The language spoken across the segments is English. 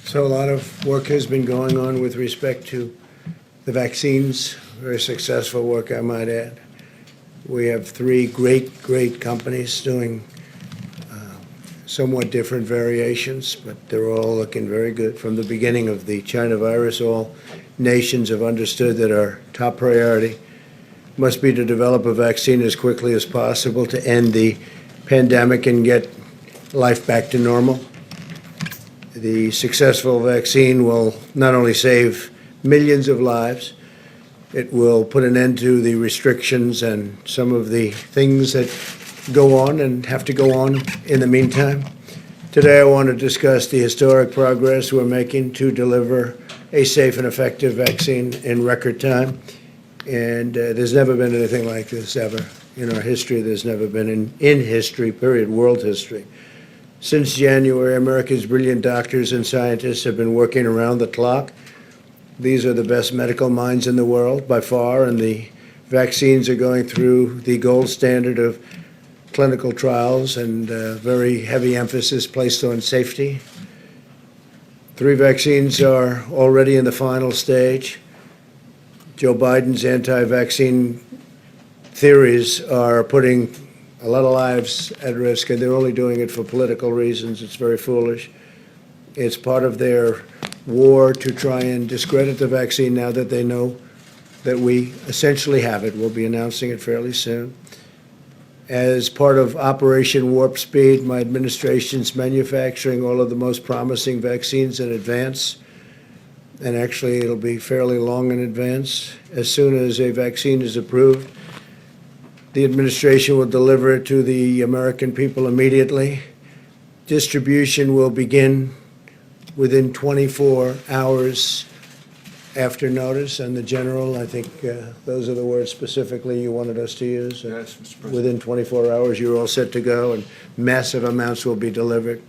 So a lot of work has been going on with respect to the vaccines, very successful work, I might add. We have three great companies doing somewhat different variations, but they're all looking very good. From the beginning of the China virus, all nations have understood that our top priority must be to develop a vaccine as quickly as possible to end the pandemic and get life back to normal. The successful vaccine will not only save millions of lives, it will put an end to the restrictions and some of the things that go on and have to go on in the meantime. Today, I want to discuss the historic progress we're making to deliver a safe and effective vaccine in record time. And there's never been anything like this ever in our history. There's never been in history, period, world history. Since January, America's brilliant doctors and scientists have been working around the clock. These are the best medical minds in the world by far, and the vaccines are going through the gold standard of clinical trials and very heavy emphasis placed on safety. 3 vaccines are already in the final stage. Joe Biden's anti-vaccine theories are putting a lot of lives at risk, and they're only doing it for political reasons. It's very foolish. It's part of their war to try and discredit the vaccine now that they know that we essentially have it. We'll be announcing it fairly soon. As part of Operation Warp Speed, my administration's manufacturing all of the most promising vaccines in advance, and actually it'll be fairly long in advance. As soon as a vaccine is approved, the administration will deliver it to the American people immediately. Distribution will begin within 24 hours after notice, and the general, I think those are the words specifically you wanted us to use. Yes, Mr. President. Within 24 hours, you're all set to go, and massive amounts will be delivered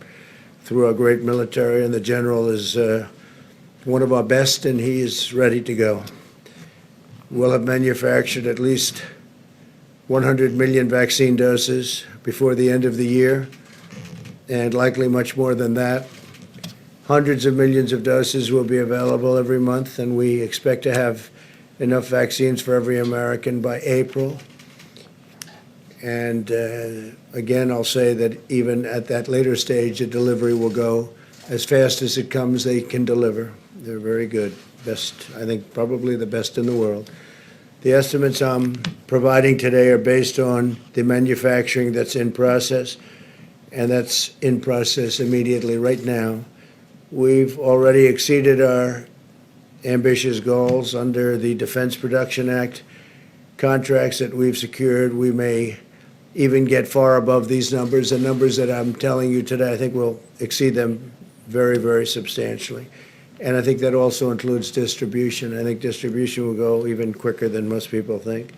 through our great military, and the general is one of our best, and he is ready to go. We'll have manufactured at least 100 million vaccine doses before the end of the year, and likely much more than that. Hundreds of millions of doses will be available every month, and we expect to have enough vaccines for every American by April. And again, I'll say that even at that later stage, the delivery will go as fast as it comes. They can deliver. They're very good. Best, I think, probably the best in the world. The estimates I'm providing today are based on the manufacturing that's in process, and that's in process immediately right now. We've already exceeded our ambitious goals under the Defense Production Act contracts that we've secured. We may even get far above these numbers. The numbers that I'm telling you today, I think we'll exceed them very, very substantially. And I think that also includes distribution. I think distribution will go even quicker than most people think.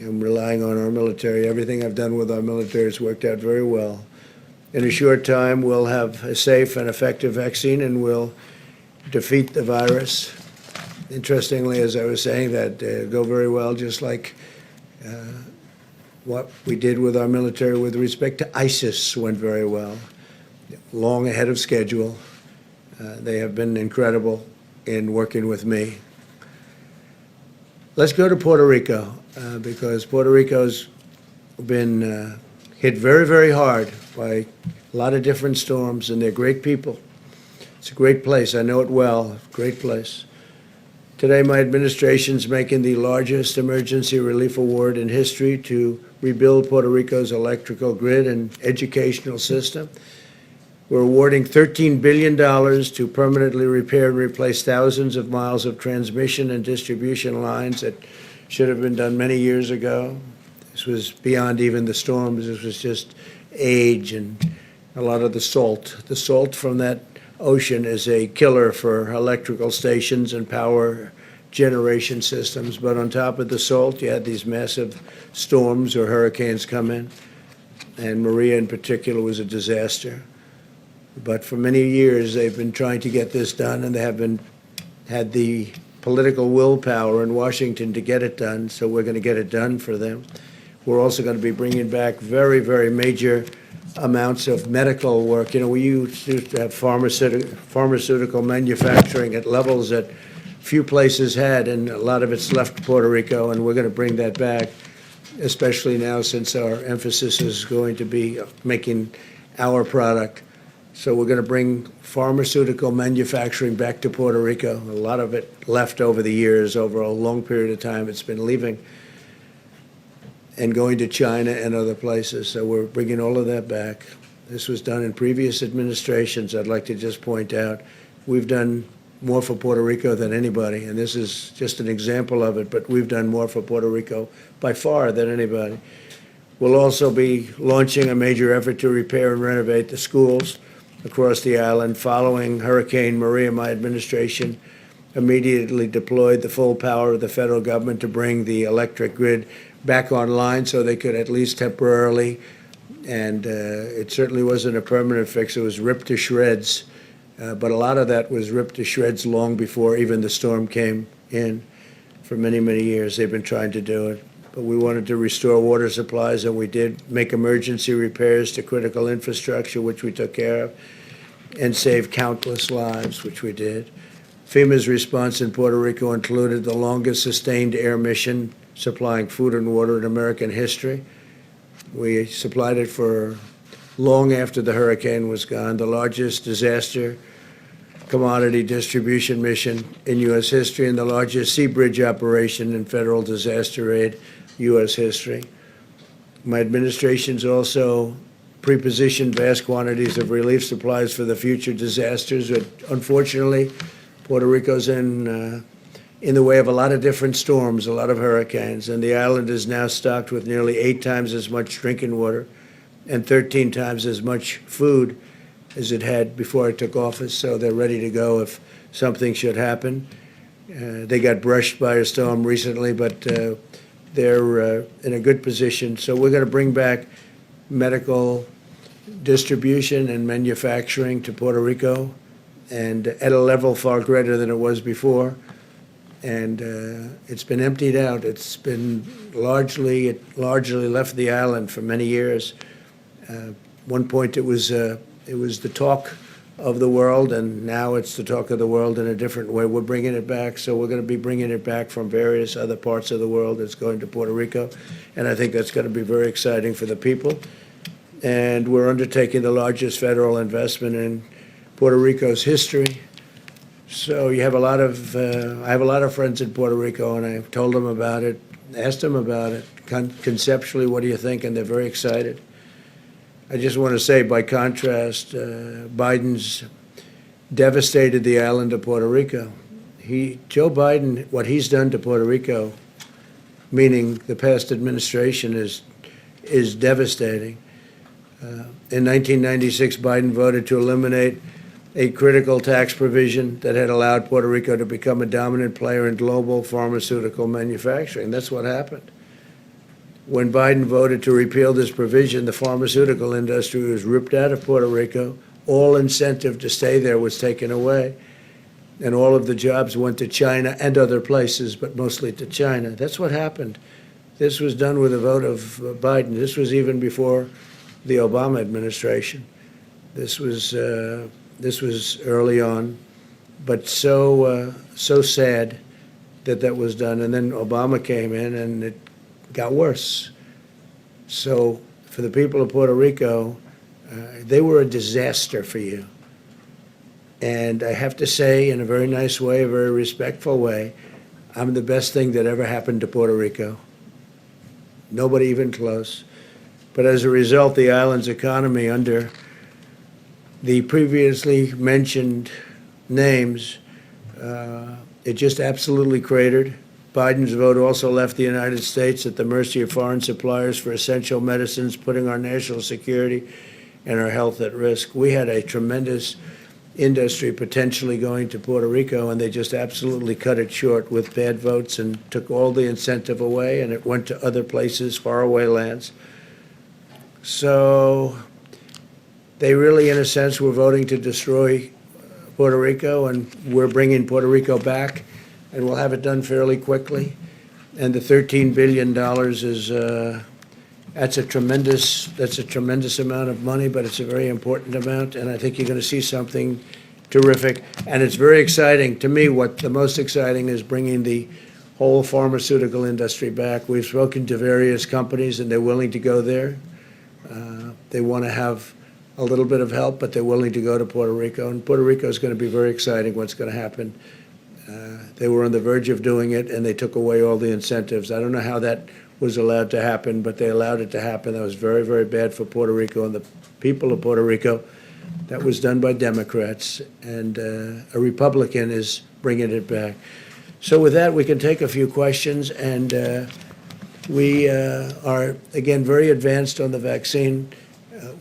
I'm relying on our military. Everything I've done with our military has worked out very well. In a short time, we'll have a safe and effective vaccine, and we'll defeat the virus. Interestingly, as I was saying, that go very well, just like what we did with our military with respect to ISIS went very well, long ahead of schedule. They have been incredible in working with me. Let's go to Puerto Rico, because Puerto Rico's been hit very, very hard by a lot of different storms, and they're great people. It's a great place. I know it well. Great place. Today, my administration's making the largest emergency relief award in history to rebuild Puerto Rico's electrical grid and educational system. We're awarding $13 billion to permanently repair and replace thousands of miles of transmission and distribution lines that should have been done many years ago. This was beyond even the storms. This was just age and a lot of the salt. The salt from that ocean is a killer for electrical stations and power generation systems. But on top of the salt, you had these massive storms or hurricanes come in. And Maria in particular was a disaster. But for many years, they've been trying to get this done, and they have had the political willpower in Washington to get it done. So we're going to get it done for them. We're also going to be bringing back very, very major amounts of medical work. You know, we used to have pharmaceutical manufacturing at levels that few places had, and a lot of it's left Puerto Rico, and we're going to bring that back, especially now since our emphasis is going to be making our product. So we're going to bring pharmaceutical manufacturing back to Puerto Rico. A lot of it left over the years, over a long period of time. It's been leaving and going to China and other places. So we're bringing all of that back. This was done in previous administrations. I'd like to just point out, we've done more for Puerto Rico than anybody, and this is just an example of it, but we've done more for Puerto Rico by far than anybody. We'll also be launching a major effort to repair and renovate the schools across the island. Following Hurricane Maria, my administration immediately deployed the full power of the federal government to bring the electric grid back online so they could at least temporarily, and it certainly wasn't a permanent fix. It was ripped to shreds, but a lot of that was ripped to shreds long before even the storm came in. For many, many years they've been trying to do it. But we wanted to restore water supplies, and we did make emergency repairs to critical infrastructure, which we took care of, and saved countless lives, which we did. FEMA's response in Puerto Rico included the longest sustained air mission supplying food and water in American history. We supplied it for long after the hurricane was gone, the largest disaster commodity distribution mission in U.S. history, and the largest sea bridge operation in federal disaster aid U.S. history. My administration's also pre-positioned vast quantities of relief supplies for the future disasters, but unfortunately, Puerto Rico's in the way of a lot of different storms, a lot of hurricanes, and the island is now stocked with nearly 8 times as much drinking water and 13 times as much food as it had before I took office, so they're ready to go if something should happen. They got brushed by a storm recently, but they're in a good position. So we're going to bring back medical distribution and manufacturing to Puerto Rico, and at a level far greater than it was before. And it's been emptied out. It's been largely left the island for many years. One point it was the talk of the world, and now it's the talk of the world in a different way. We're bringing it back, so we're going to be bringing it back from various other parts of the world. It's going to Puerto Rico, and I think that's going to be very exciting for the people. And we're undertaking the largest federal investment in Puerto Rico's history. So you have a lot of, I have a lot of friends in Puerto Rico, and I told them about it, asked them about it. Conceptually, what do you think? And they're very excited. I just want to say, by contrast, Biden's devastated the island of Puerto Rico. Joe Biden, what he's done to Puerto Rico, meaning the past administration, is devastating. In 1996, Biden voted to eliminate a critical tax provision that had allowed Puerto Rico to become a dominant player in global pharmaceutical manufacturing. That's what happened. When Biden voted to repeal this provision, the pharmaceutical industry was ripped out of Puerto Rico. All incentive to stay there was taken away, and all of the jobs went to China and other places, but mostly to China. That's what happened. This was done with a vote of Biden. This was even before the Obama administration. This was early on, but so sad that was done. And then Obama came in, and it got worse. So for the people of Puerto Rico, they were a disaster for you. And I have to say, in a very nice way, a very respectful way, I'm the best thing that ever happened to Puerto Rico. Nobody even close. But as a result, the island's economy, under the previously mentioned names, it just absolutely cratered. Biden's vote also left the United States at the mercy of foreign suppliers for essential medicines, putting our national security and our health at risk. We had a tremendous industry potentially going to Puerto Rico, and they just absolutely cut it short with bad votes and took all the incentive away, and it went to other places, faraway lands. So they really, in a sense, were voting to destroy Puerto Rico, and we're bringing Puerto Rico back, and we'll have it done fairly quickly. And the $13 billion That's a tremendous amount of money, but it's a very important amount, and I think you're going to see something terrific. And it's very exciting. To me, what the most exciting is bringing the whole pharmaceutical industry back. We've spoken to various companies, and they're willing to go there. They want to have a little bit of help, but they're willing to go to Puerto Rico. And Puerto Rico is going to be very exciting what's going to happen. They were on the verge of doing it, and they took away all the incentives. I don't know how that was allowed to happen, but they allowed it to happen. That was very, very bad for Puerto Rico and the people of Puerto Rico. That was done by Democrats, and a Republican is bringing it back. So with that, we can take a few questions, and we are, again, very advanced on the vaccine.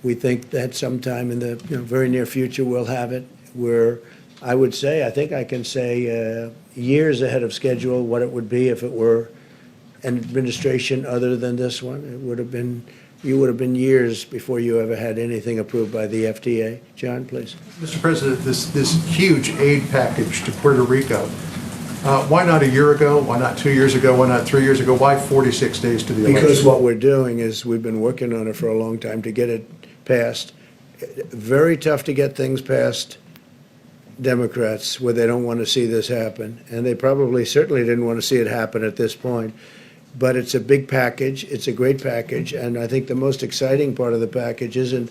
We think that sometime in the very near future we'll have it. We're, I would say, I think I can say years ahead of schedule what it would be if it were an administration other than this one. It would have been, you would have been years before you ever had anything approved by the FDA. John, please. Mr. President, this huge aid package to Puerto Rico, why not a year ago? Why not 2 years ago? Why not 3 years ago? Why 46 days to the election? Because what we're doing is we've been working on it for a long time to get it passed. Very tough to get things passed Democrats where they don't want to see this happen. And they probably certainly didn't want to see it happen at this point. But it's a big package. It's a great package. And I think the most exciting part of the package isn't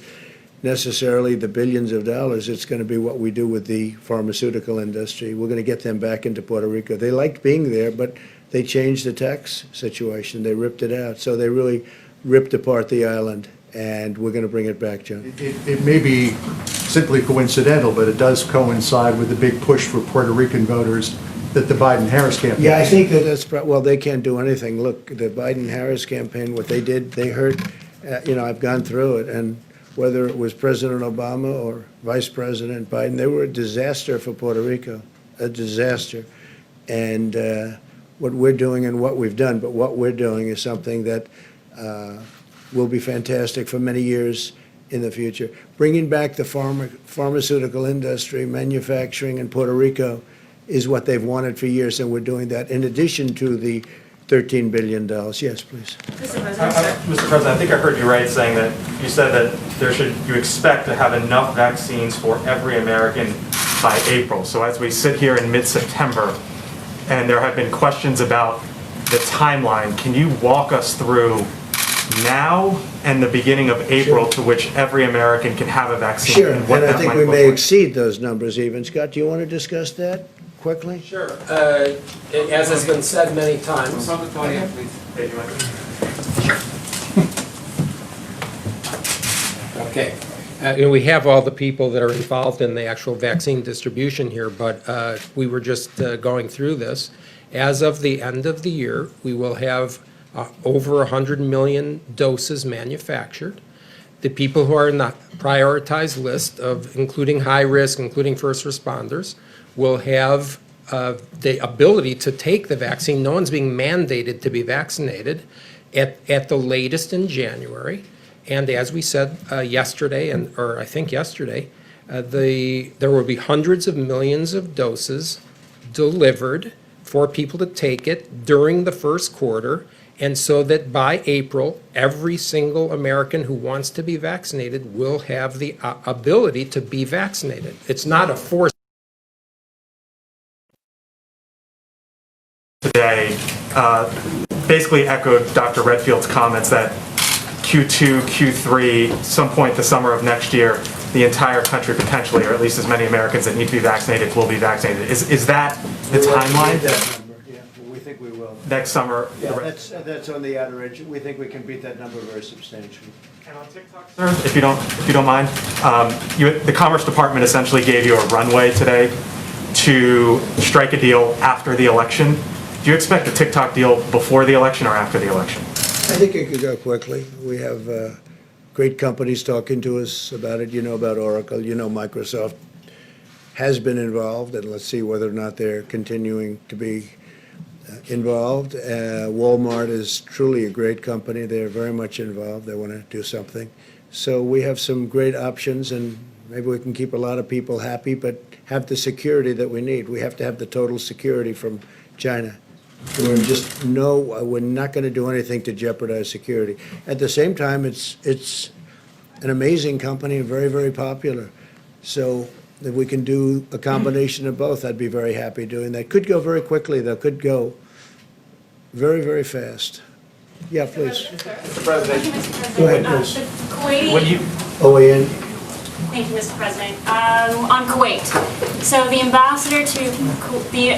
necessarily the billions of dollars. It's going to be what we do with the pharmaceutical industry. We're going to get them back into Puerto Rico. They liked being there, but they changed the tax situation. They ripped it out. So they really ripped apart the island. And we're going to bring it back, John. It may be simply coincidental, but it does coincide with the big push for Puerto Rican voters that the Biden-Harris campaign. Yeah, I think that that's, well, they can't do anything. Look, the Biden-Harris campaign, what they did, they hurt, I've gone through it, and whether it was President Obama or Vice President Biden, they were a disaster for Puerto Rico, a disaster. And what we're doing and what we've done, but what we're doing is something that will be fantastic for many years in the future. Bringing back the pharmaceutical industry, manufacturing in Puerto Rico is what they've wanted for years, and we're doing that in addition to the $13 billion. Yes, please. Mr. President, I think I heard you right saying that you said that you expect to have enough vaccines for every American by April. So as we sit here in mid-September, and there have been questions about the timeline, can you walk us through now and the beginning of April to which every American can have a vaccine? Sure, and what I that think might we look may like? exceed those numbers even. Scott, do you want to discuss that quickly? Sure. As has been said many times. Okay. We have all the people that are involved in the actual vaccine distribution here, but we were just going through this. As of the end of the year, we will have over 100 million doses manufactured. The people who are in the prioritized list of including high risk, including first responders, will have the ability to take the vaccine. No one's being mandated to be vaccinated at the latest in January. And as we said yesterday, or I think yesterday, there will be hundreds of millions of doses delivered for people to take it during the first quarter, and so that by April, every single American who wants to be vaccinated will have the ability to be vaccinated. It's not a force. Today basically echoed Dr. Redfield's comments that Q2, Q3, some point the summer of next year, the entire country potentially, or at least as many Americans that need to be vaccinated, will be vaccinated. Is that the timeline? That number, yeah, we think we will. Next summer? Yeah, that's on the outer edge. We think we can beat that number very substantially. And on TikTok, sir, if you don't mind, the Commerce Department essentially gave you a runway today to strike a deal after the election. Do you expect a TikTok deal before the election or after the election? I think it could go quickly. We have great companies talking to us about it. You know about Oracle. You know Microsoft has been involved, and let's see whether or not they're continuing to be involved. Walmart is truly a great company. They're very much involved. They want to do something. So we have some great options, and maybe we can keep a lot of people happy, but have the security that we need. We have to have the total security from China. we're not going to do anything to jeopardize security. At the same time, it's an amazing company and very, very popular. So if we can do a combination of both, I'd be very happy doing that. Could go very quickly, though, could go very, very fast. Yeah, please. Mr. President, Go ahead, The please. Kuwaiti, when you, OAN, thank you, Mr. President. On Kuwait, so the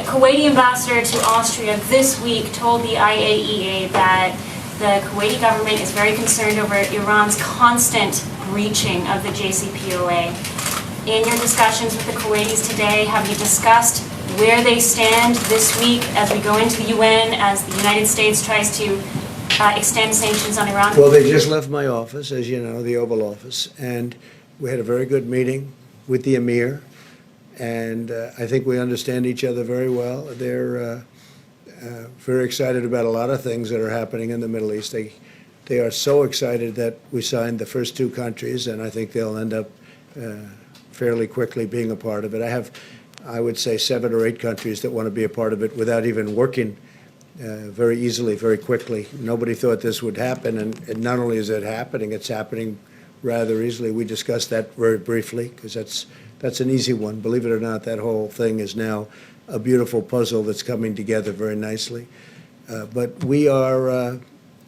Kuwaiti ambassador to Austria this week told the IAEA that the Kuwaiti government is very concerned over Iran's constant breaching of the JCPOA. In your discussions with the Kuwaitis today, have you discussed where they stand this week as we go into the UN, as the United States tries to extend sanctions on Iran? well, they just left my office, as you know, the Oval Office, and we had a very good meeting with the Emir, and I think we understand each other very well. They're very excited about a lot of things that are happening in the Middle East. They are so excited that we signed the first two countries, and I think they'll end up fairly quickly being a part of it. I would say 7 or 8 countries that want to be a part of it without even working very easily, very quickly. Nobody thought this would happen, and not only is it happening, it's happening rather easily. We discussed that very briefly, because that's an easy one. Believe it or not, that whole thing is now a beautiful puzzle that's coming together very nicely. But we are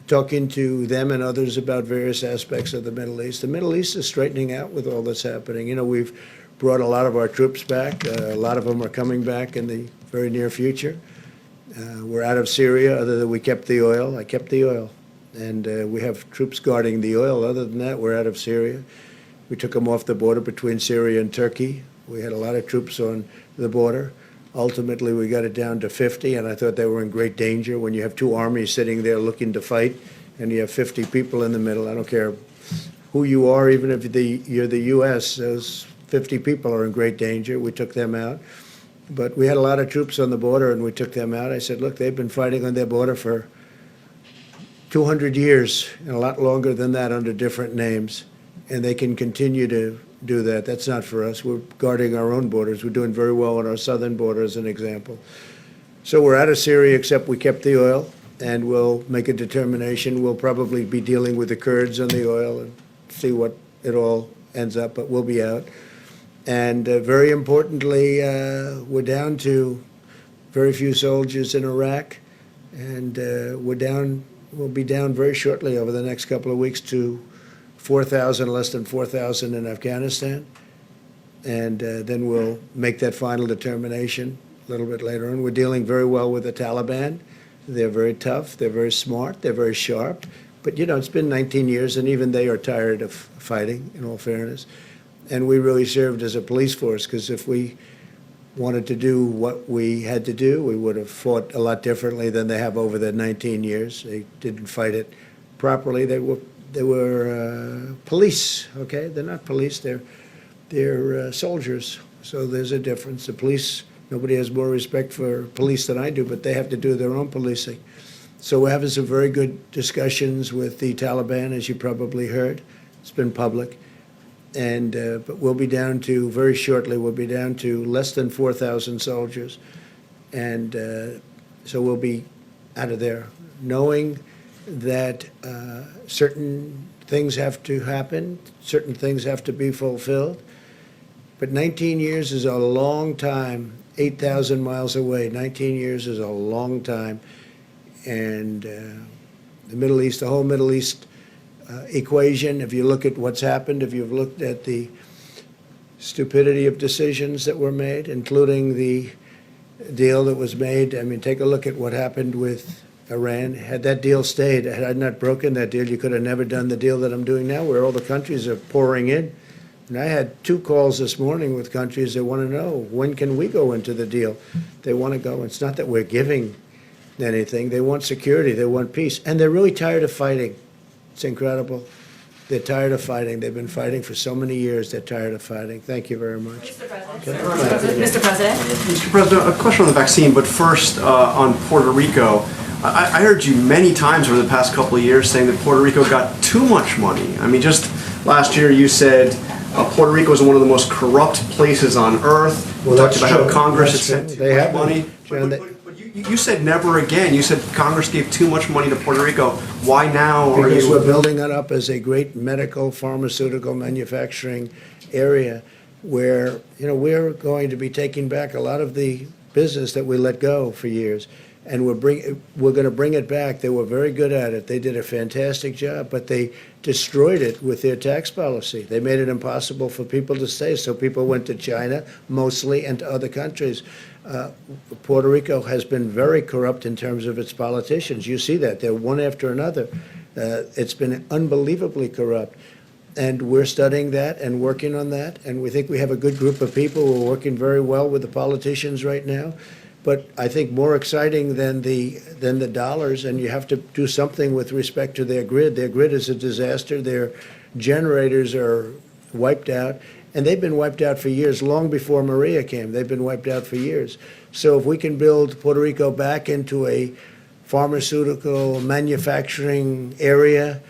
talking to them and others about various aspects of the Middle East. The Middle East is straightening out with all that's happening. You know, we've brought a lot of our troops back. A lot of them are coming back in the very near future. We're out of Syria, other than we kept the oil. I kept the oil. And we have troops guarding the oil. Other than that, we're out of Syria. We took them off the border between Syria and Turkey. We had a lot of troops on the border. Ultimately, we got it down to 50, and I thought they were in great danger. When you have two armies sitting there looking to fight, and you have 50 people in the middle, I don't care who you are, even if you're the U.S., those 50 people are in great danger. We took them out. But we had a lot of troops on the border, and we took them out. I said, look, they've been fighting on their border for 200 years, and a lot longer than that under different names, and they can continue to do that. That's not for us. We're guarding our own borders. We're doing very well on our southern border, as an example. So we're out of Syria, except we kept the oil, and we'll make a determination. We'll probably be dealing with the Kurds on the oil and see what it all ends up, but we'll be out. And very importantly, we're down to very few soldiers in Iraq, and we'll be down very shortly over the next couple of weeks to 4,000, less than 4,000 in Afghanistan. And then we'll make that final determination a little bit later on. We're dealing very well with the Taliban. They're very tough, they're very smart, they're very sharp. But, you know, it's been 19 years, and even they are tired of fighting, in all fairness. And we really served as a police force, because if we wanted to do what we had to do, we would have fought a lot differently than they have over the 19 years. They didn't fight it properly. They were police, okay? They're not police, they're soldiers. So there's a difference. The police, nobody has more respect for police than I do, but they have to do their own policing. So we're having some very good discussions with the Taliban, as you probably heard. It's been public. And but we'll be down to, very shortly, we'll be down to less than 4,000 soldiers. And so we'll be out of there, knowing that certain things have to happen, certain things have to be fulfilled. But 19 years is a long time, 8,000 miles away. 19 years is a long time. And the Middle East, the whole Middle East equation, if you look at what's happened, if you've looked at the stupidity of decisions that were made, including the deal that was made, I mean, take a look at what happened with Iran. Had that deal stayed, had I not broken that deal, you could have never done the deal that I'm doing now, where all the countries are pouring in. And I had 2 calls this morning with countries that want to know, when can we go into the deal? They want to go. It's not that we're giving anything. They want security. They want peace. And they're really tired of fighting. It's incredible. They're tired of fighting. They've been fighting for so many years. They're tired of fighting. Thank you very much. Mr. President. Mr. President. Mr. President, a question on the vaccine, but first on Puerto Rico. I heard you many times over the past couple of years saying that Puerto Rico got too much money. I mean, just last year you said Puerto Rico is one of the most corrupt places on earth. Well, You talked that's about how true. Congress That's had sent true. too They much have money. been. But You said never again. You said Congress gave too much money to Puerto Rico. Why now are Because we're you? building it up as a great medical, pharmaceutical manufacturing area where, we're going to be taking back a lot of the business that we let go for years. And we're going to bring it back. They were very good at it. They did a fantastic job, but they destroyed it with their tax policy. They made it impossible for people to stay, so people went to China mostly and to other countries. Puerto Rico has been very corrupt in terms of its politicians. You see that. They're one after another. It's been unbelievably corrupt. And we're studying that and working on that. And we think we have a good group of people who are working very well with the politicians right now. But I think more exciting than the dollars, and you have to do something with respect to their grid. Their grid is a disaster. Their generators are wiped out. And they've been wiped out for years, long before Maria came. They've been wiped out for years. So if we can build Puerto Rico back into a pharmaceutical manufacturing area,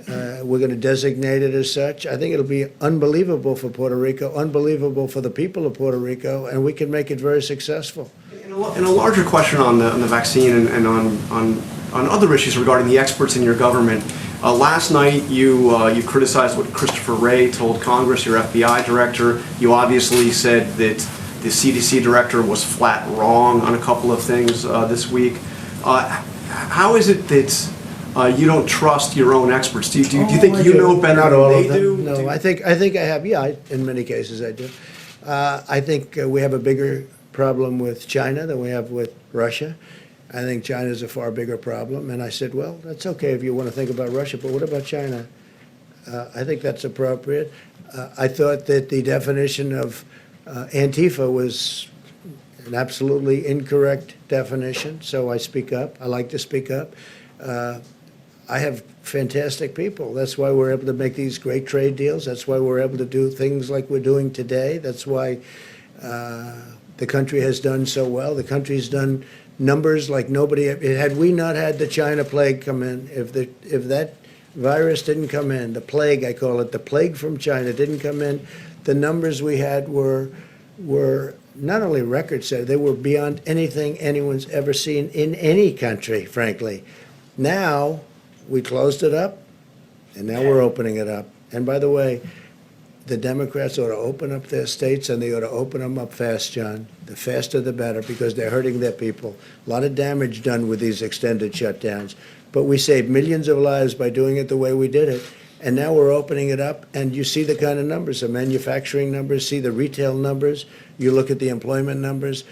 we're going to designate it as such. I think it'll be unbelievable for Puerto Rico, unbelievable for the people of Puerto Rico, and we can make it very successful. And a larger question on the vaccine and on other issues regarding the experts in your government. Last night, you criticized what Christopher Wray told Congress, your FBI director. You obviously said that the CDC director was flat wrong on a couple of things this week. How is it that you don't trust your own experts? Do you think you know better Not than all they of them. do? No, I think I have. Yeah, in many cases I do. I think we have a bigger problem with China than we have with Russia. I think China is a far bigger problem. And I said, well, that's okay if you want to think about Russia, but what about China? I think that's appropriate. I thought that the definition of Antifa was an absolutely incorrect definition, so I speak up. I like to speak up. I have fantastic people. That's why we're able to make these great trade deals. That's why we're able to do things like we're doing today. That's why the country has done so well. The country's done numbers like nobody. Had we not had the China plague come in, if that virus didn't come in, the plague, I call it, the plague from China didn't come in, the numbers we had were not only record setting, they were beyond anything anyone's ever seen in any country, frankly. Now, we closed it up, and now we're opening it up. And by the way, the Democrats ought to open up their states, and they ought to open them up fast, John. The faster the better, because they're hurting their people. A lot of damage done with these extended shutdowns. But we saved millions of lives by doing it the way we did it. And now we're opening it up, and you see the kind of numbers, the manufacturing numbers, see the retail numbers, you look at the employment numbers.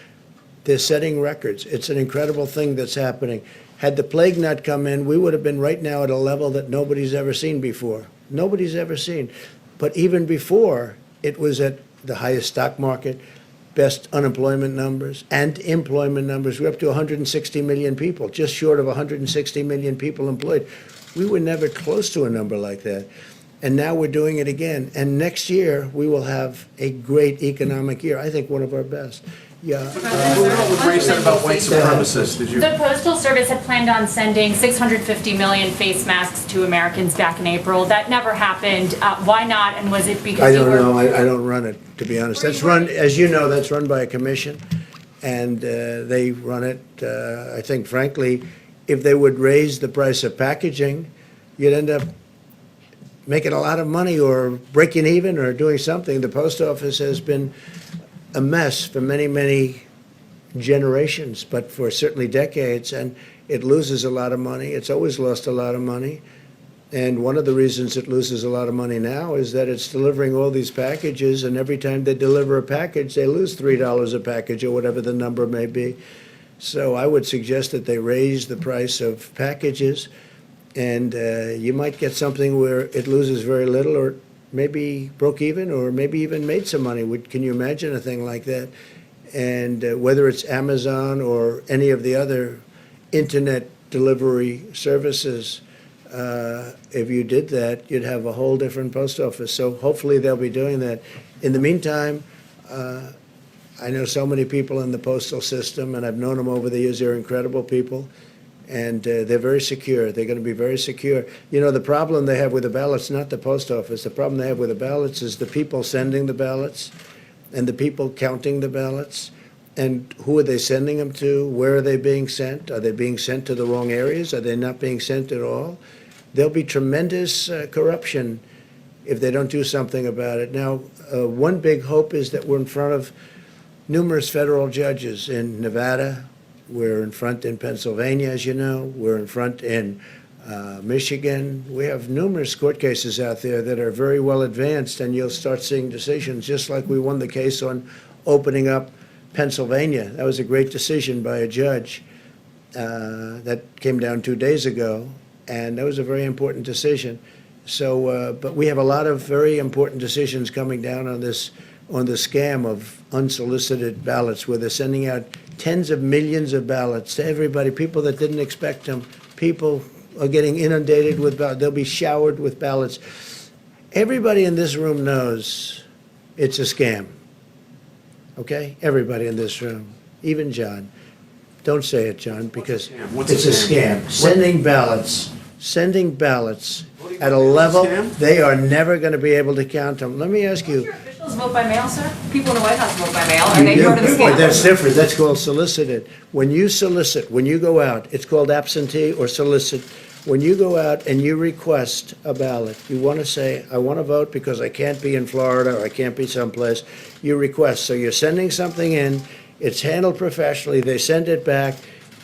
They're setting records. It's an incredible thing that's happening. Had the plague not come in, we would have been right now at a level that nobody's ever seen before. Nobody's ever seen. But even before, it was at the highest stock market, best unemployment numbers and employment numbers. We're up to 160 million people, just short of 160 million people employed. We were never close to a number like that. And now we're doing it again. And next year, we will have a great economic year. I think one of our best. Yeah. What Ray said about white supremacists, did you? The Postal Service had planned on sending 650 million face masks to Americans back in April. That never happened. Why not? And was it because I you don't were... know. I don't run it, to be honest. That's run, as you know, that's run by a commission, and they run it. I think, frankly, if they would raise the price of packaging, you'd end up making a lot of money or breaking even or doing something. The post office has been a mess for many, many generations, but for certainly decades, and it loses a lot of money. It's always lost a lot of money. And one of the reasons it loses a lot of money now is that it's delivering all these packages, and every time they deliver a package, they lose $3 a package or whatever the number may be. So I would suggest that they raise the price of packages, and you might get something where it loses very little or maybe broke even or maybe even made some money. Can you imagine a thing like that? And whether it's Amazon or any of the other internet delivery services, if you did that, you'd have a whole different post office. So hopefully they'll be doing that. In the meantime, I know so many people in the postal system, and I've known them over the years. They're incredible people, and they're very secure. They're going to be very secure. You know, the problem they have with the ballots, not the post office, the problem they have with the ballots is the people sending the ballots and the people counting the ballots And who are they sending them to? Where are they being sent? Are they being sent to the wrong areas? Are they not being sent at all? There'll be tremendous corruption if they don't do something about it. Now, one big hope is that we're in front of numerous federal judges in Nevada. We're in front in Pennsylvania, as you know. We're in front in Michigan. We have numerous court cases out there that are very well advanced, and you'll start seeing decisions, just like we won the case on opening up Pennsylvania. That was a great decision by a judge that came down 2 days ago, and that was a very important decision. So, but we have a lot of very important decisions coming down on this, on the scam of unsolicited ballots, where they're sending out tens of millions of ballots to everybody, people that didn't expect them. People are getting inundated with ballots. They'll be showered with ballots. Everybody in this room knows it's a scam. Okay? Everybody in this room, even John. Don't say it, John, because What's a it's a scam. Sending ballots at a level, Scam? they are never going to be able to count them. Let me ask you. Your officials vote by mail, sir? People in the White House vote by mail, and they part of the But scam. that's different. That's called solicited. When you solicit, when you go out, it's called absentee or solicit. When you go out and you request a ballot, you want to say, I want to vote because I can't be in Florida or I can't be someplace. You request. So you're sending something in. It's handled professionally. They send it back.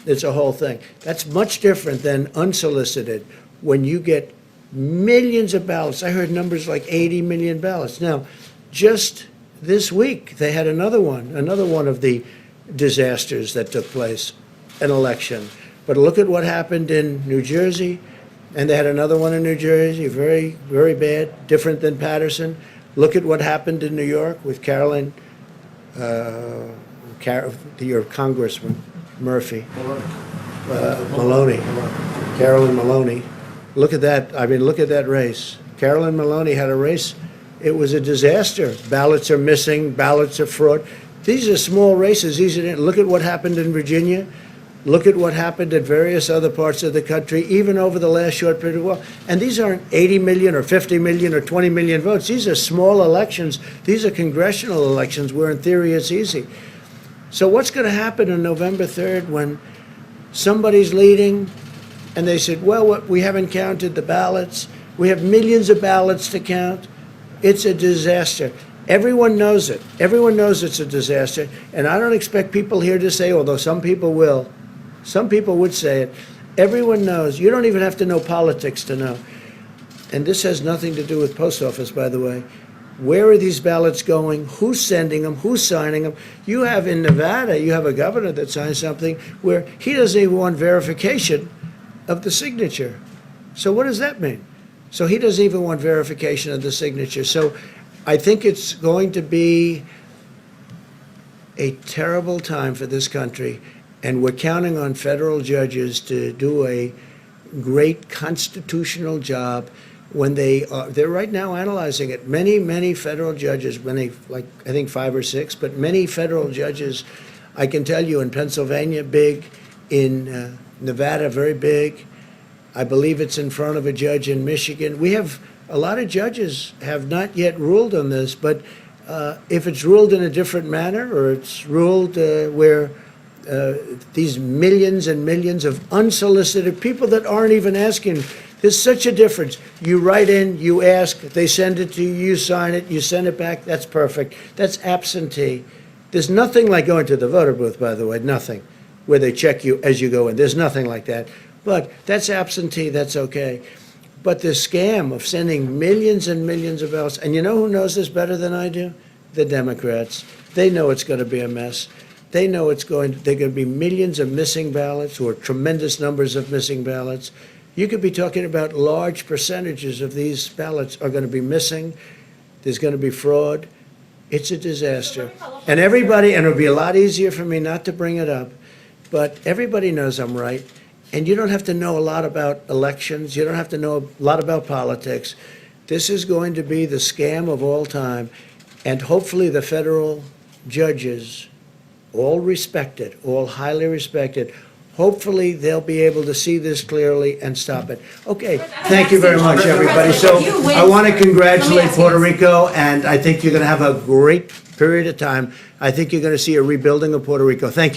It's a whole thing. That's much different than unsolicited. When you get millions of ballots, I heard numbers like 80 million ballots. Now, just this week, they had another one of the disasters that took place, an election. But look at what happened in New Jersey, and they had another one in New Jersey, very, very bad, different than Patterson. Look at what happened in New York with Carolyn, your Congressman, Murphy. Maloney. Carolyn Maloney. Look at that. I mean, look at that race. Carolyn Maloney had a race. It was a disaster. Ballots are missing. Ballots are fraud. These are small races. Look at what happened in Virginia. Look at what happened at various other parts of the country, even over the last short period of time. And these aren't 80 million or 50 million or 20 million votes. These are small elections. These are congressional elections where, in theory, it's easy. So what's going to happen on November 3rd when somebody's leading and they said, well, we haven't counted the ballots. We have millions of ballots to count. It's a disaster. Everyone knows it. Everyone knows it's a disaster. And I don't expect people here to say, although some people will, some people would say it. Everyone knows. You don't even have to know politics to know. And this has nothing to do with post office, by the way. Where are these ballots going? Who's sending them? Who's signing them? You have in Nevada, you have a governor that signed something where he doesn't even want verification of the signature. So what does that mean? So he doesn't even want verification of the signature. So I think it's going to be a terrible time for this country, and we're counting on federal judges to do a great constitutional job when they're right now analyzing it. Many federal judges, like I think 5 or 6, but many federal judges, I can tell you in Pennsylvania, big, in Nevada, very big. I believe it's in front of a judge in Michigan. We have a lot of judges have not yet ruled on this, but if it's ruled in a different manner, or it's ruled where these millions and millions of unsolicited people that aren't even asking, there's such a difference. You write in, you ask, they send it to you, you sign it, you send it back, that's perfect. That's absentee. There's nothing like going to the voter booth, by the way, nothing, where they check you as you go in. There's nothing like that. But that's absentee, that's okay. But the scam of sending millions and millions of ballots, and you know who knows this better than I do? The Democrats. They know it's going to be a mess. They know they're going to be millions of missing ballots or tremendous numbers of missing ballots. You could be talking about large percentages of these ballots are going to be missing. There's going to be fraud. It's a disaster. And everybody, and it'll be a lot easier for me not to bring it up, but everybody knows I'm right. And you don't have to know a lot about elections. You don't have to know a lot about politics. This is going to be the scam of all time. And hopefully the federal judges, all respected, all highly respected, hopefully they'll be able to see this clearly and stop it. Okay, thank you very much, everybody. So I want to congratulate Puerto Rico, and I think you're going to have a great period of time. I think you're going to see a rebuilding of Puerto Rico. Thank you.